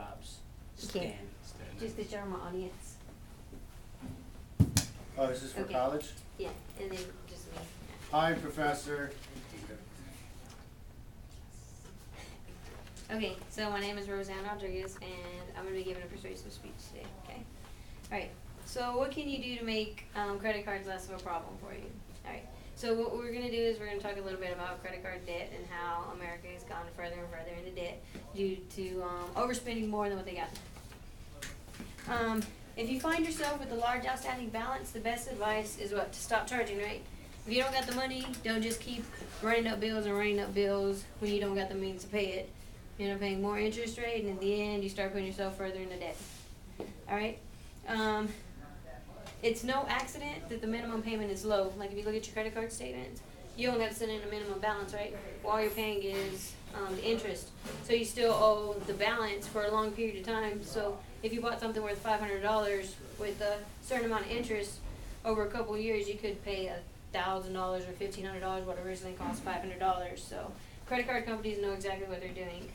Rob's Okay. stand. Just the general audience. Oh, this is for Okay. college? Yeah, and then just me. Hi, Professor. Okay, so my name is Roseanne Rodriguez, and I'm going to be giving a persuasive speech today, okay? Alright, so what can you do to make credit cards less of a problem for you? Alright, so what we're going to do is we're going to talk a little bit about credit card debt and how America has gone further and further into debt due to overspending more than what they got. If you find yourself with a large outstanding balance, the best advice is what? To stop charging, right? If you don't got the money, don't just keep running up bills and running up bills when you don't got the means to pay it. You end up paying more interest rate, and in the end, you start putting yourself further into debt. Alright? It's no accident that the minimum payment is low. Like if you look at your credit card statements, you only have to send in a minimum balance, right? All you're paying is the interest. So you still owe the balance for a long period of time. So if you bought something worth $500 with a certain amount of interest, over a couple of years you could pay $1,000 or $1,500, what originally cost $500. So credit card companies know exactly what they're doing.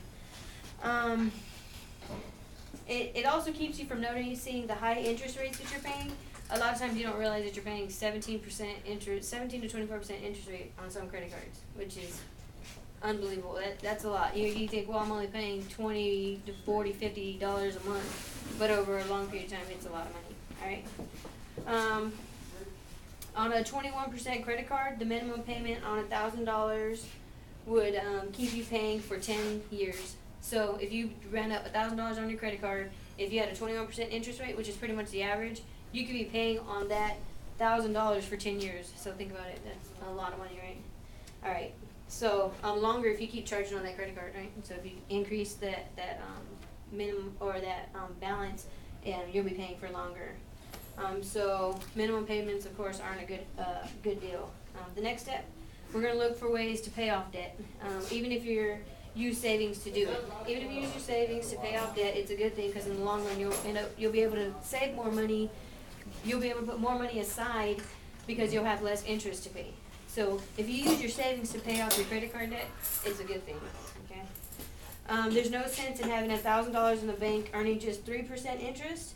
It also keeps you from noticing the high interest rates that you're paying. A lot of times you don't realize that you're paying 17% interest, 17 to 24% interest rate on some credit cards, which is unbelievable. That's a lot. You think, well, I'm only paying $20 to $40, $50 a month, but over a long period of time, it's a lot of money. All right. On a 21% credit card, the minimum payment on $1,000 would keep you paying for 10 years. So if you ran up $1,000 on your credit card, if you had a 21% interest rate, which is pretty much the average, you could be paying on that $1,000 for 10 years. So think about it. That's a lot of money, right? All right. So longer if you keep charging on that credit card, right? So if you increase that minimum or that balance, and you'll be paying for longer. So minimum payments, of course, aren't a good deal. The next step, we're going to look for ways to pay off debt. Even if you use savings to do it. Even if you use your savings to pay off debt, it's a good thing because in the long run you'll be able to save more money. You'll be able to put more money aside because you'll have less interest to pay. So if you use your savings to pay off your credit card debt, it's a good thing. Okay. There's no sense in having $1,000 in the bank earning just 3% interest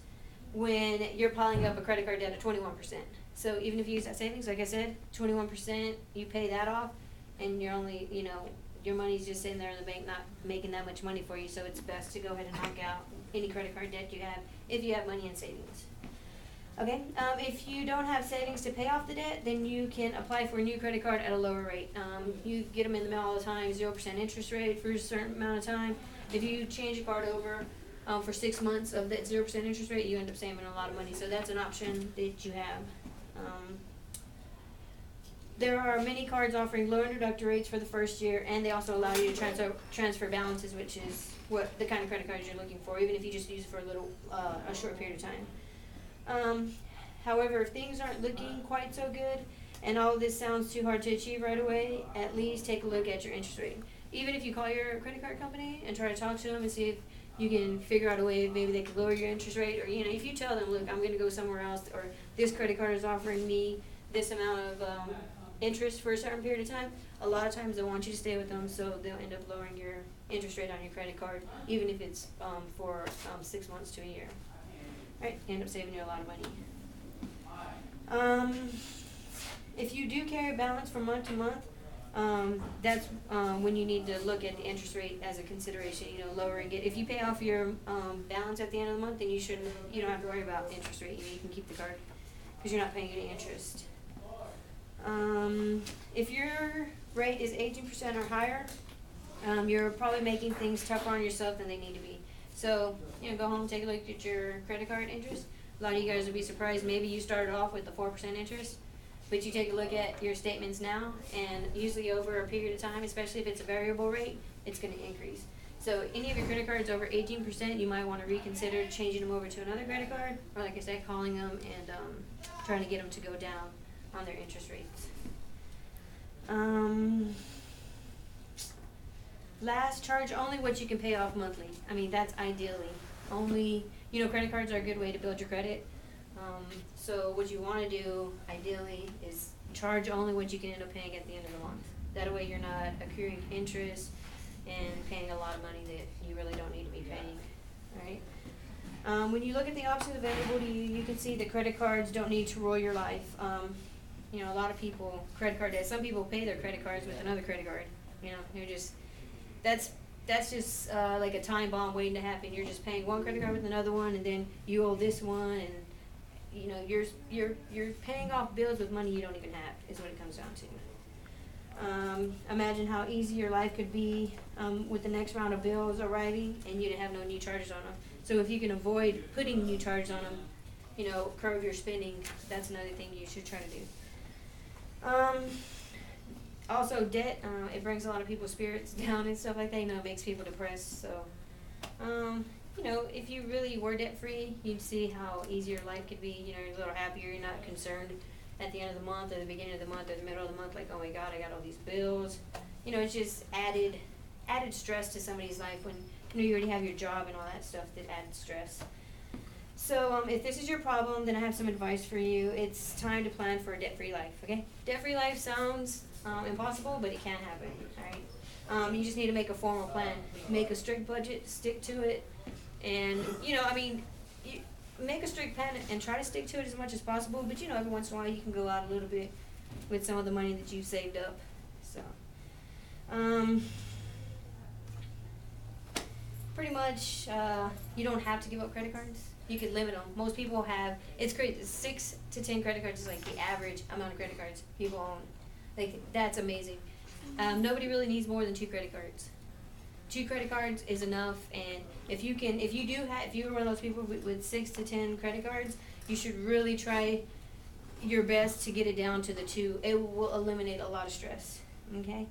when you're piling up a credit card debt of 21%. So even if you use that savings, like I said, 21%, you pay that off, and you're only, your money's just sitting there in the bank, not making that much money for you. So it's best to go ahead and knock out any credit card debt you have if you have money in savings. Okay, if you don't have savings to pay off the debt, then you can apply for a new credit card at a lower rate. You get them in the mail all the time, 0% interest rate for a certain amount of time. If you change a card over for 6 months of that 0% interest rate, you end up saving a lot of money. So that's an option that you have. There are many cards offering low introductory rates for the first year, and they also allow you to transfer balances, which is what the kind of credit cards you're looking for, even if you just use it for a short period of time. However, if things aren't looking quite so good, and all of this sounds too hard to achieve right away, at least take a look at your interest rate. Even if you call your credit card company and try to talk to them and see if you can figure out a way, maybe they could lower your interest rate, or if you tell them, look, I'm going to go somewhere else, or this credit card is offering me this amount of interest for a certain period of time, a lot of times they'll want you to stay with them, so they'll end up lowering your interest rate on your credit card, even if it's for 6 months to a year. Right, end up saving you a lot of money. If you do carry a balance from month to month, that's when you need to look at the interest rate as a consideration, lowering it. If you pay off your balance at the end of the month, then you don't have to worry about interest rate. You can keep the card because you're not paying any interest. If your rate is 18% or higher, you're probably making things tougher on yourself than they need to be. So, go home, take a look at your credit card interest. A lot of you guys will be surprised. Maybe you started off with a 4% interest, but you take a look at your statements now, and usually over a period of time, especially if it's a variable rate, it's going to increase. So any of your credit cards over 18%, you might want to reconsider changing them over to another credit card, or like I said, calling them and trying to get them to go down on their interest rates. Last, charge only what you can pay off monthly. I mean, that's ideally. Only, credit cards are a good way to build your credit. So what you want to do, ideally, is charge only what you can end up paying at the end of the month. That way you're not accruing interest and paying a lot of money that you really don't need to be paying. All When you look at the options available to you, you can see that credit cards don't need to rule your life. You know, a lot of people, credit card debt, some people pay their credit cards with another credit card. You know, you're just, that's just like a time bomb waiting to happen. You're just paying one credit card with another one, and then you owe this one, and you know, you're paying off bills with money you don't even have, is what it comes down to. Imagine how easy your life could be with the next round of bills arriving, and you didn't have no new charges on them. So if you can avoid putting new charges on them, you know, curb your spending, that's another thing you should try to do. Also, debt, it brings a lot of people's spirits down and stuff like that. You know, it makes people depressed. So, you know, if you really were debt-free, you'd see how easy your life could be. You know, you're a little happier. You're not concerned at the end of the month or the beginning of the month or the middle of the month, like, oh my God, I got all these bills. You know, it's just added stress to somebody's life when, you know, you already have your job and all that stuff that adds stress. So, if this is your problem, then I have some advice for you. It's time to plan for a debt-free life, okay? Debt-free life sounds impossible, but it can happen, alright? You just need to make a formal plan. Make a strict budget, stick to it, and, you know, I mean, you make a strict plan and try to stick to it as much as possible, but, you know, every once in a while you can go out a little bit with some of the money that you've saved up, so. Pretty much, you don't have to give up credit cards. You can limit them. Most people have, it's crazy, 6 to 10 credit cards is like the average amount of credit cards people own. Like, that's amazing. Nobody really needs more than 2 credit cards. 2 credit cards is enough, and if you're one of those people with 6 to 10 credit cards, you should really try your best to get it down to the 2. It will eliminate a lot of stress, okay?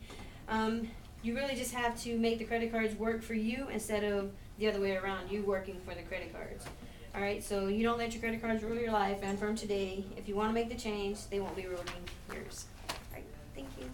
You really just have to make the credit cards work for you instead of the other way around, you working for the credit cards. Alright, so you don't let your credit cards rule your life, and from today, if you want to make the change, they won't be ruling yours. Alright, thank you.